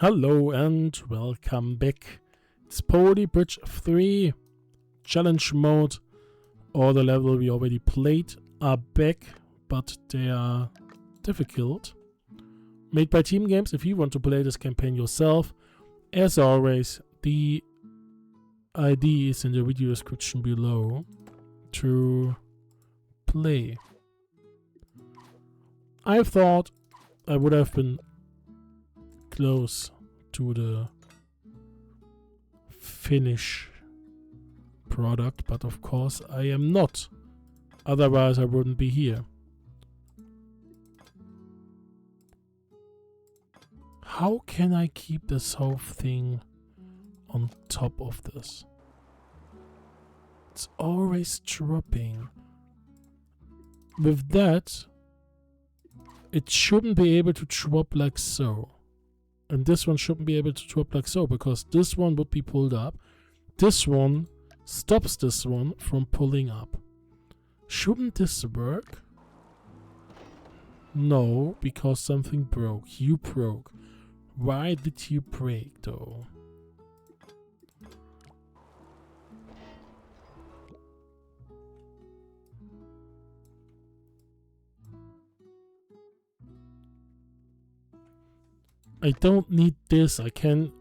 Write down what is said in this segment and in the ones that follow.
Hello and welcome back. It's Poly Bridge 3 challenge mode. All the level we already played are back, but they are difficult. Made by Teamgames. If you want to play this campaign yourself, as always, the ID is in the video description below to play. I thought I would have been close to the finish product, but of course I am not. Otherwise I wouldn't be here. How can I keep this whole thing on top of this? It's always dropping. With that, it shouldn't be able to drop like so. And this one shouldn't be able to drop like so, because this one would be pulled up. This one stops this one from pulling up. Shouldn't this work? No, because something broke. You broke. Why did you break though? I don't need this. I can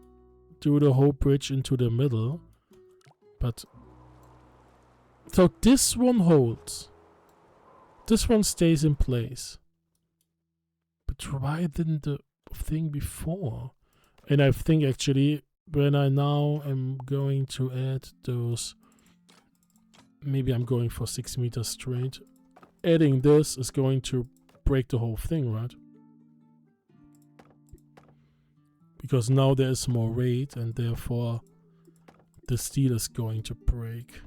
do the whole bridge into the middle. But so this one holds. This one stays in place. But why didn't the thing before? And I think actually when I now am going to add those, maybe I'm going for 6 meters straight. Adding this is going to break the whole thing, right? Because now there is more weight and therefore the steel is going to break.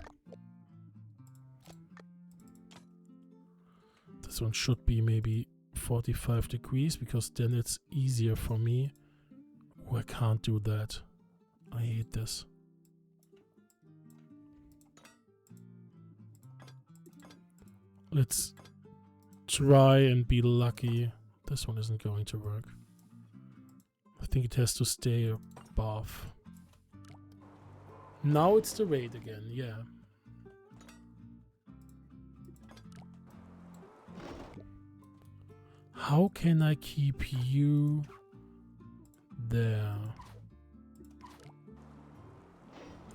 This one should be maybe 45 degrees because then it's easier for me. Oh, I can't do that. I hate this. Let's try and be lucky. This one isn't going to work. I think it has to stay above. Now it's the weight again, yeah. How can I keep you there?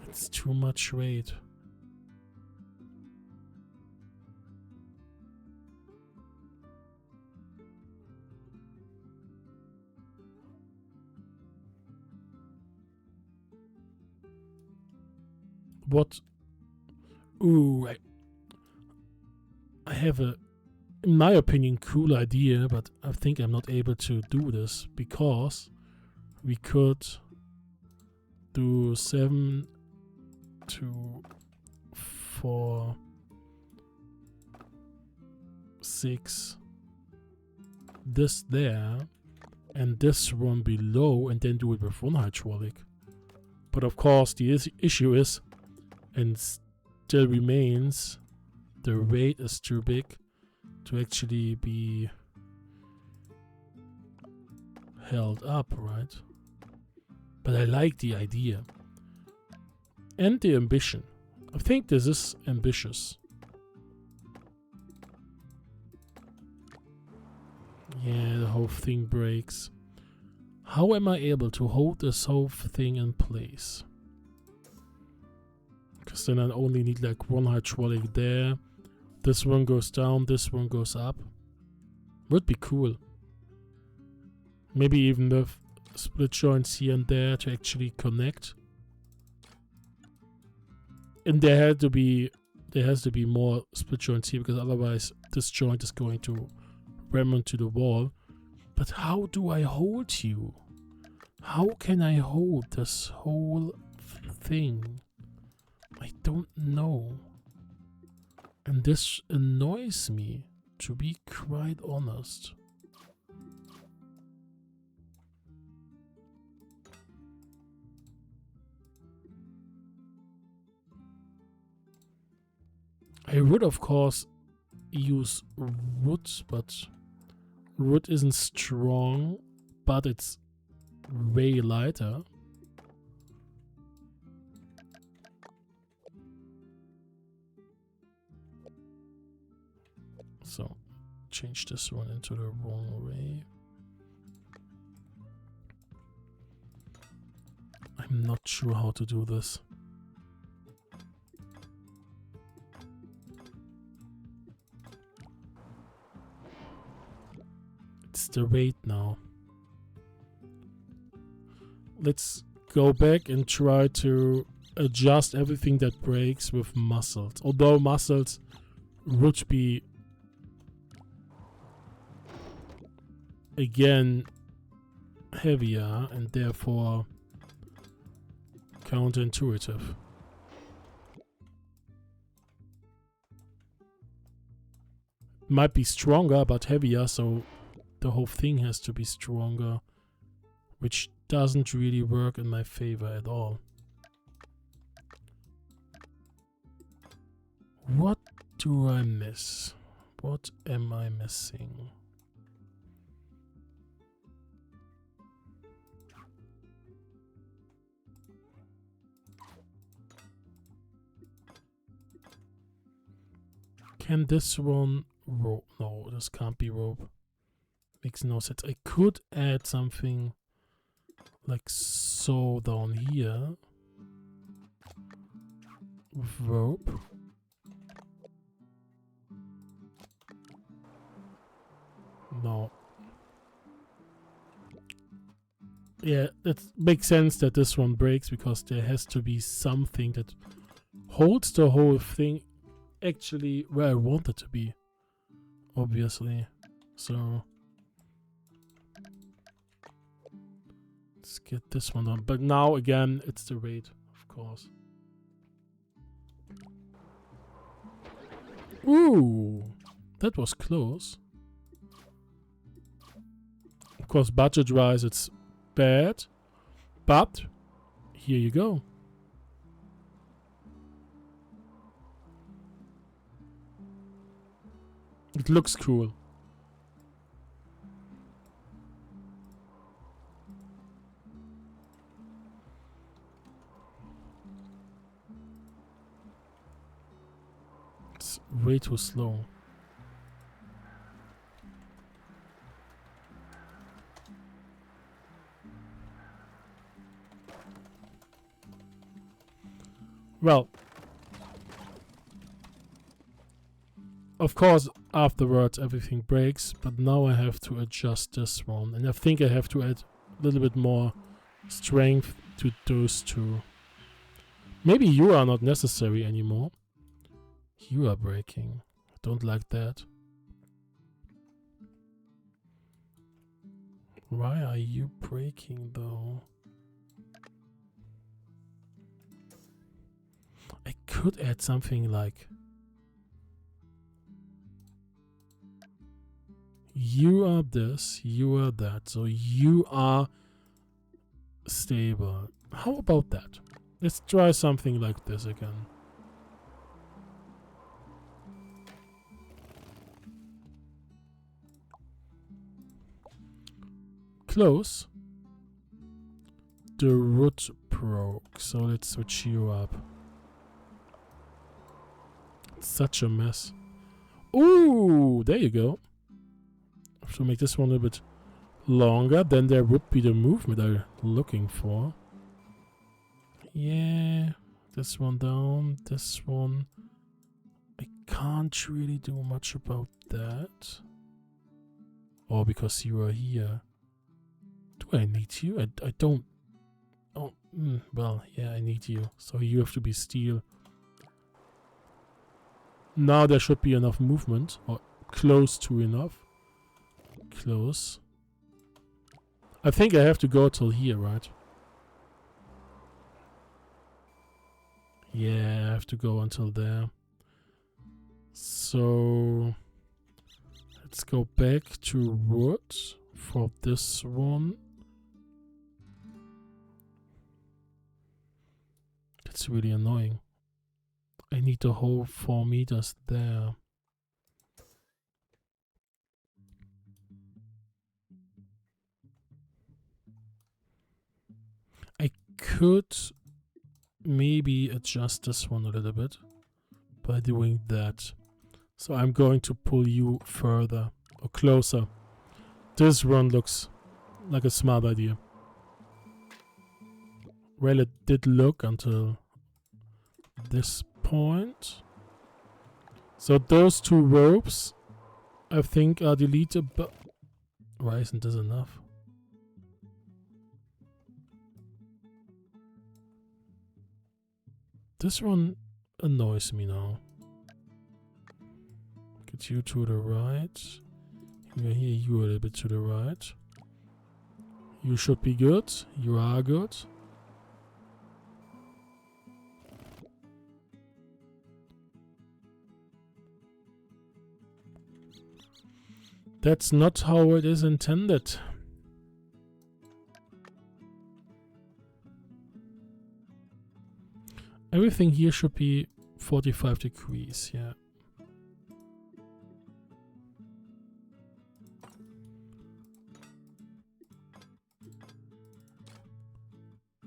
It's too much weight. What? Ooh, I have a, in my opinion, cool idea, but I think I'm not able to do this because we could do 7 to 4, 6, this there, and this one below, and then do it with one hydraulic. But of course, the issue is, and still remains, the weight is too big to actually be held up, right? But I like the idea and the ambition. I think this is ambitious. Yeah, the whole thing breaks. How am I able to hold this whole thing in place? Because then I only need like one hydraulic there. This one goes down, this one goes up. Would be cool. Maybe even with split joints here and there to actually connect. And there has to be more split joints here, because otherwise this joint is going to ram into the wall. But how do I hold you? How can I hold this whole thing? I don't know. And this annoys me, to be quite honest. I would of course use wood, but wood isn't strong, but it's way lighter. So change this one into the wrong way. I'm not sure how to do this. It's the weight now. Let's go back and try to adjust everything that breaks with muscles. Although muscles would be again heavier and therefore counterintuitive. Might be stronger but heavier, so the whole thing has to be stronger, which doesn't really work in my favor at all. What do I miss? What am I missing? Can this one rope? No, this can't be rope. Makes no sense. I could add something like so down here with rope. No. Yeah, it makes sense that this one breaks because there has to be something that holds the whole thing actually where I want it to be, obviously. So let's get this one on. But now again, it's the weight, of course. Ooh, that was close. Of course, budget-wise, it's bad, but here you go. It looks cool. It's way too slow. Well, of course, afterwards everything breaks, but now I have to adjust this one. And I think I have to add a little bit more strength to those two. Maybe you are not necessary anymore. You are breaking. I don't like that. Why are you breaking though? I could add something like you are this, you are that, so you are stable. How about that? Let's try something like this again. Close. The root broke, so let's switch you up. It's such a mess. Ooh, there you go. I have to make this one a bit longer, then there would be the movement I'm looking for. Yeah, this one down, this one. I can't really do much about that. Oh, because you are here. Do I need you? I don't. Oh, well, yeah, I need you. So you have to be steel. Now there should be enough movement, or close to enough. Close. I think I have to go till here, right? Yeah, I have to go until there. So let's go back to wood for this one. That's really annoying. I need the whole 4 meters there. could maybe adjust this one a little bit by doing that. So I'm going to pull you further or closer. This one looks like a smart idea. Well, it did look until this point. So those two ropes, I think, are deleted, but why isn't this enough? This one annoys me now. Get you to the right. Here, you a little bit to the right. You should be good. You are good. That's not how it is intended. Everything here should be 45 degrees, yeah.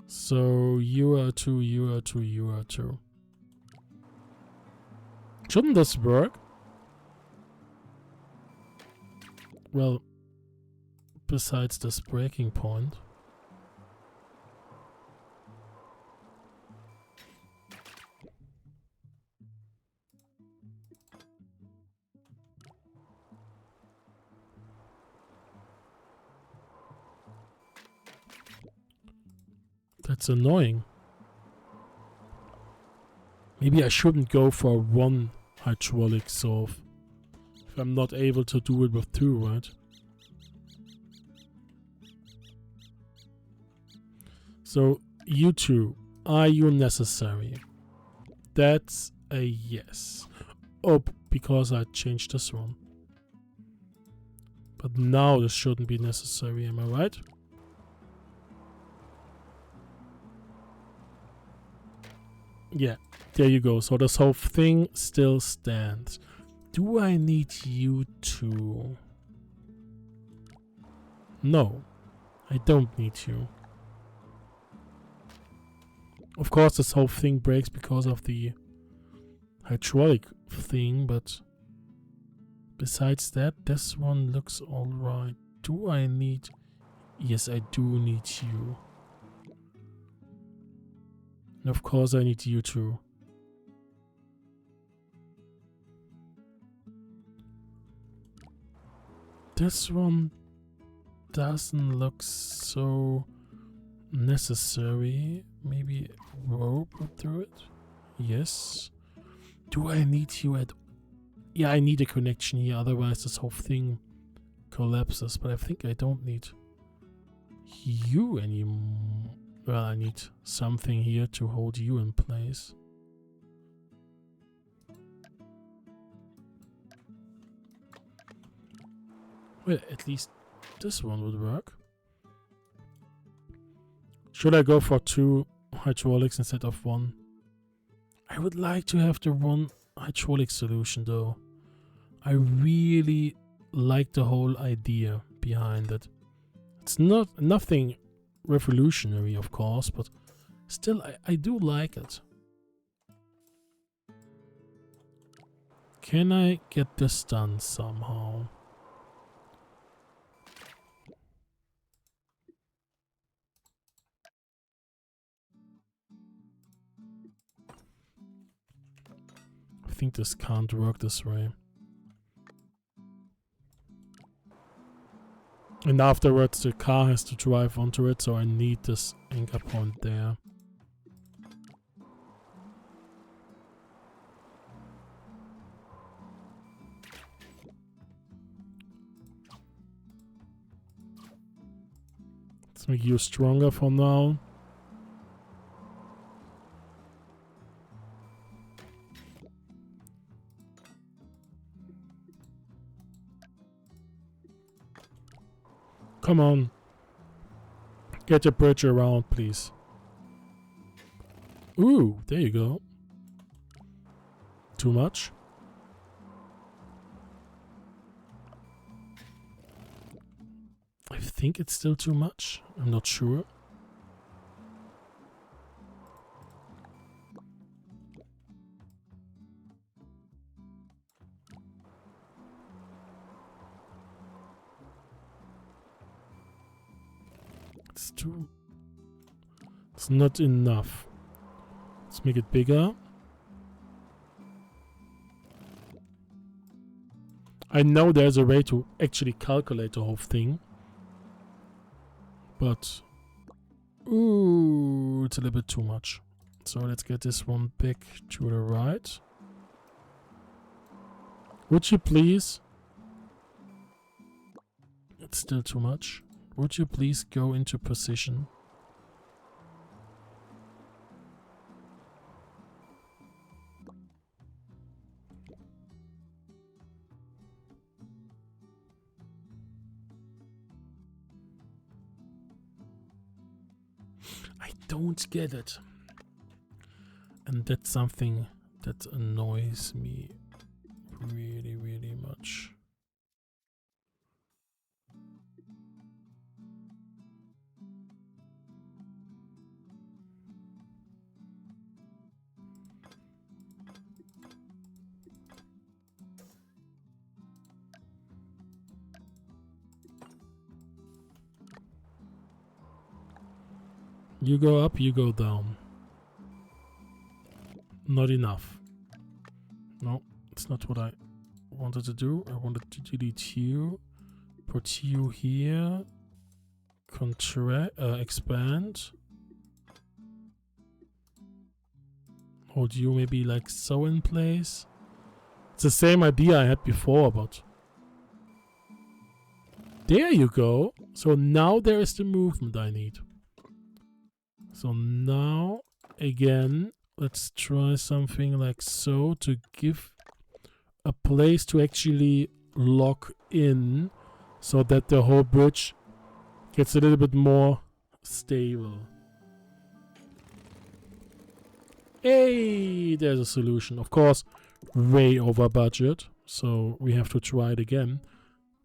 So you are 2, you are 2, you are 2. Shouldn't this work? Well, besides this breaking point. That's annoying. Maybe I shouldn't go for one hydraulic solve if I'm not able to do it with two, right? So, you two, are you necessary? That's a yes. Oh, because I changed this one. But now this shouldn't be necessary, am I right? Yeah, there you go. So this whole thing still stands. Do I need you to? No, I don't need you. Of course, this whole thing breaks because of the hydraulic thing, but besides that, this one looks alright. Do I need? Yes, I do need you. And of course, I need you too. This one doesn't look so necessary. Maybe rope through it? Yes. Do I need you at... Yeah, I need a connection here, otherwise this whole thing collapses. But I think I don't need you anymore. Well, I need something here to hold you in place. Well, at least this one would work. Should I go for 2 hydraulics instead of 1? I would like to have the 1 hydraulic solution though. I really like the whole idea behind it. It's nothing revolutionary, of course, but still I do like it. Can I get this done somehow? I think this can't work this way. And afterwards the car has to drive onto it, so I need this anchor point there. Let's make you stronger for now. Come on. Get your bridge around, please. Ooh, there you go. Too much? I think it's still too much. I'm not sure. too... It's not enough. Let's make it bigger. I know there's a way to actually calculate the whole thing. But... Ooh, it's a little bit too much. So let's get this one back to the right. Would you please... It's still too much. Would you please go into position? I don't get it. And that's something that annoys me really, really much. You go up, you go down. Not enough. No, it's not what I wanted to do. I wanted to delete you. Put you here. Expand. Hold you maybe like so in place. It's the same idea I had before, but... There you go. So now there is the movement I need. So now, again, let's try something like so to give a place to actually lock in so that the whole bridge gets a little bit more stable. Hey, there's a solution. Of course, way over budget, so we have to try it again.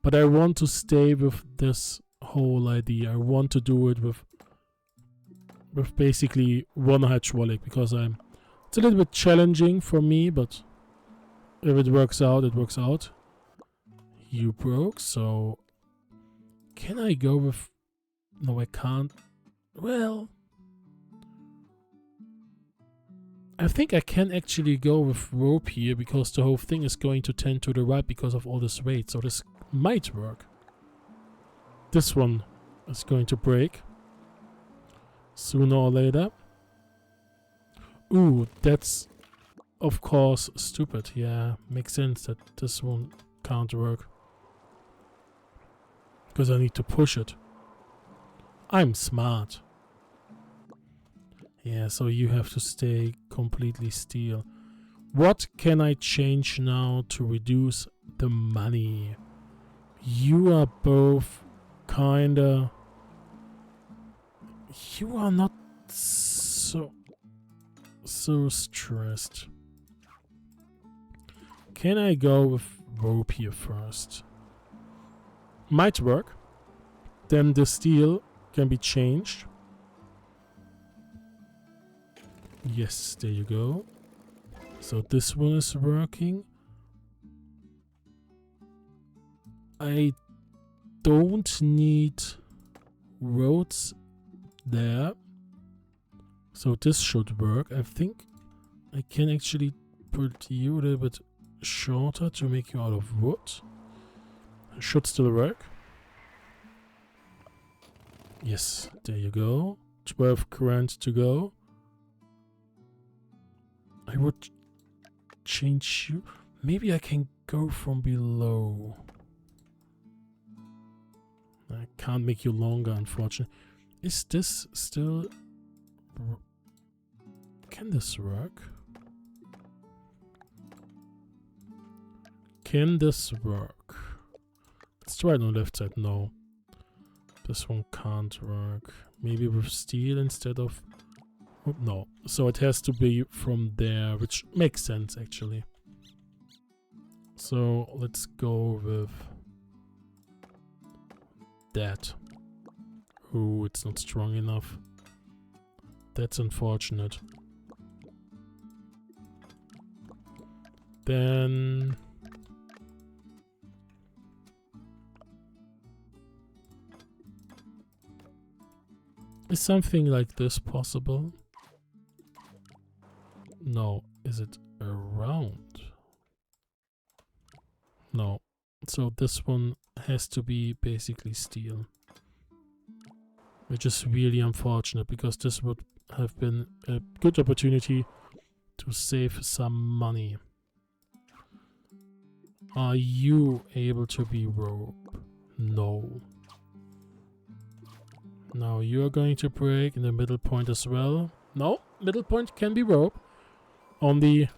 But I want to stay with this whole idea. I want to do it with basically one hydraulic, because it's a little bit challenging for me, but if it works out, it works out. You broke, so can I go with... No, I can't. Well, I think I can actually go with rope here, because the whole thing is going to tend to the right because of all this weight, so this might work. This one is going to break sooner or later. Ooh, that's of course stupid. Yeah, makes sense that this one can't work. Because I need to push it. I'm smart. Yeah, so you have to stay completely still. What can I change now to reduce the money? You are both kinda... You are not so stressed. Can I go with rope here first? Might work. Then the steel can be changed. Yes, there you go. So this one is working. I don't need roads there. So this should work. I think I can actually put you a little bit shorter to make you out of wood. It should still work. Yes, there you go. 12 grand to go. I would change you. Maybe I can go from below. I can't make you longer, unfortunately. Is this still... Can this work? Can this work? Let's try it on the left side. No. This one can't work. Maybe with steel instead of... Oh, no. So it has to be from there, which makes sense actually. So let's go with that. Oh, it's not strong enough. That's unfortunate. Then... Is something like this possible? No. Is it around? No. So this one has to be basically steel. Which is really unfortunate, because this would have been a good opportunity to save some money. Are you able to be rope? No. Now you're going to break in the middle point as well. No, middle point can be rope. Only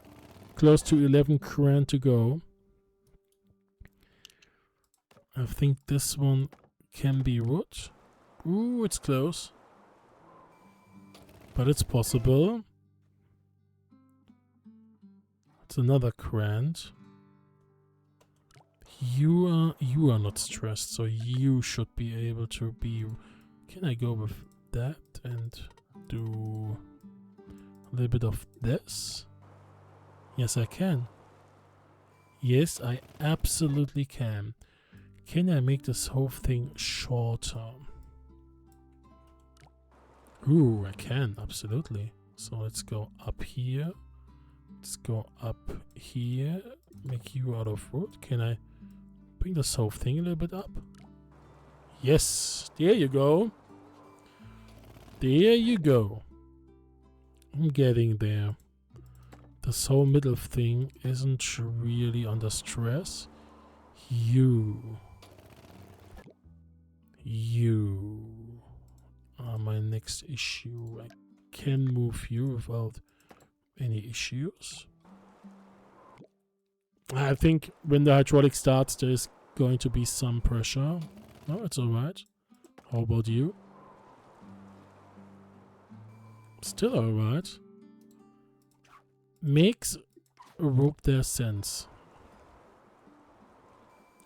close to 11 Crian to go. I think this one can be wood. Ooh, it's close. But it's possible. It's another Crian. You are not stressed, so you should be able to be... Can I go with that and do a little bit of this? Yes, I can. Yes, I absolutely can. Can I make this whole thing shorter? Ooh, I can, absolutely. So let's go up here. Let's go up here. Make you out of wood. Can I bring this whole thing a little bit up? Yes, there you go. There you go. I'm getting there. This whole middle thing isn't really under stress. You are my next issue. I can move you without any issues. I think when the hydraulic starts, there's going to be some pressure. No, it's alright. How about you? Still alright. Makes a rope there sense.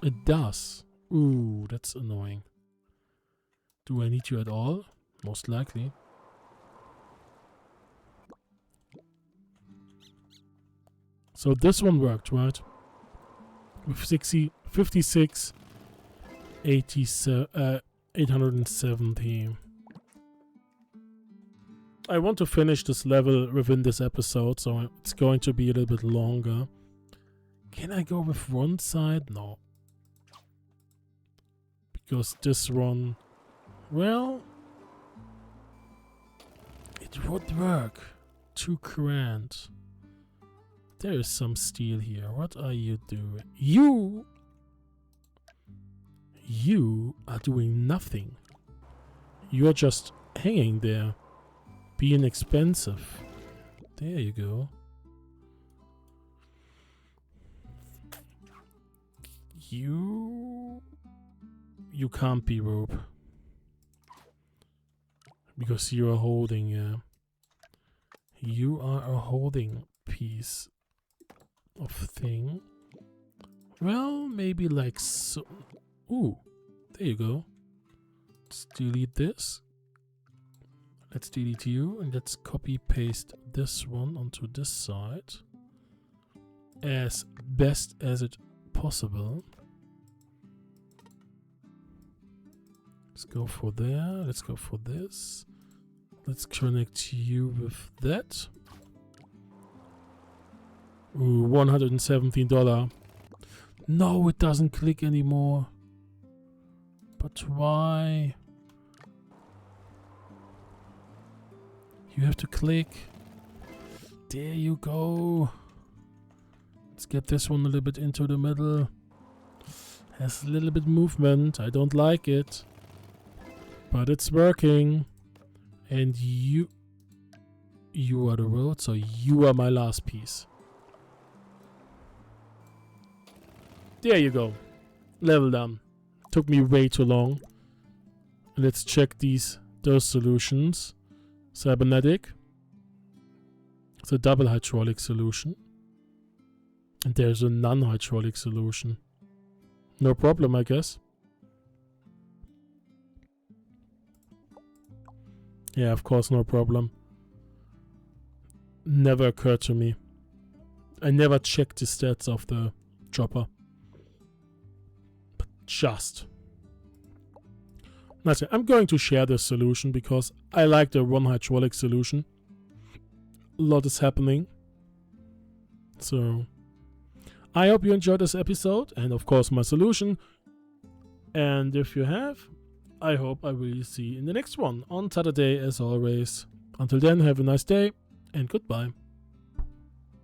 It does. Ooh, that's annoying. Do I need you at all? Most likely. So this one worked, right? With 56, 870. I want to finish this level within this episode, so it's going to be a little bit longer. Can I go with one side? No. Because this one... Well... It would work. 2 grand. There is some steel here. What are you doing? You are doing nothing. You are just hanging there. Being expensive. There you go. You can't be rope. Because you are holding, yeah. You are a holding piece of thing. Well, maybe like so. Ooh, there you go. Let's delete this. Let's delete you and let's copy paste this one onto this side as best as it possible. Let's go for there. Let's go for this. Let's connect you with that. Ooh, $117. No, it doesn't click anymore. But why? You have to click. There you go. Let's get this one a little bit into the middle. Has a little bit movement. I don't like it. But it's working. And you are the road, so you are my last piece. There you go. Level done. Took me way too long. Let's check those solutions. Cybernetic. It's a double hydraulic solution. And there's a non-hydraulic solution. No problem, I guess. Yeah, of course, no problem. Never occurred to me. I never checked the stats of the chopper. But just. Nice. I'm going to share this solution because I like the one hydraulic solution. A lot is happening. So I hope you enjoyed this episode and of course my solution. And if you have, I hope I will see you in the next one on Saturday as always. Until then, have a nice day and goodbye.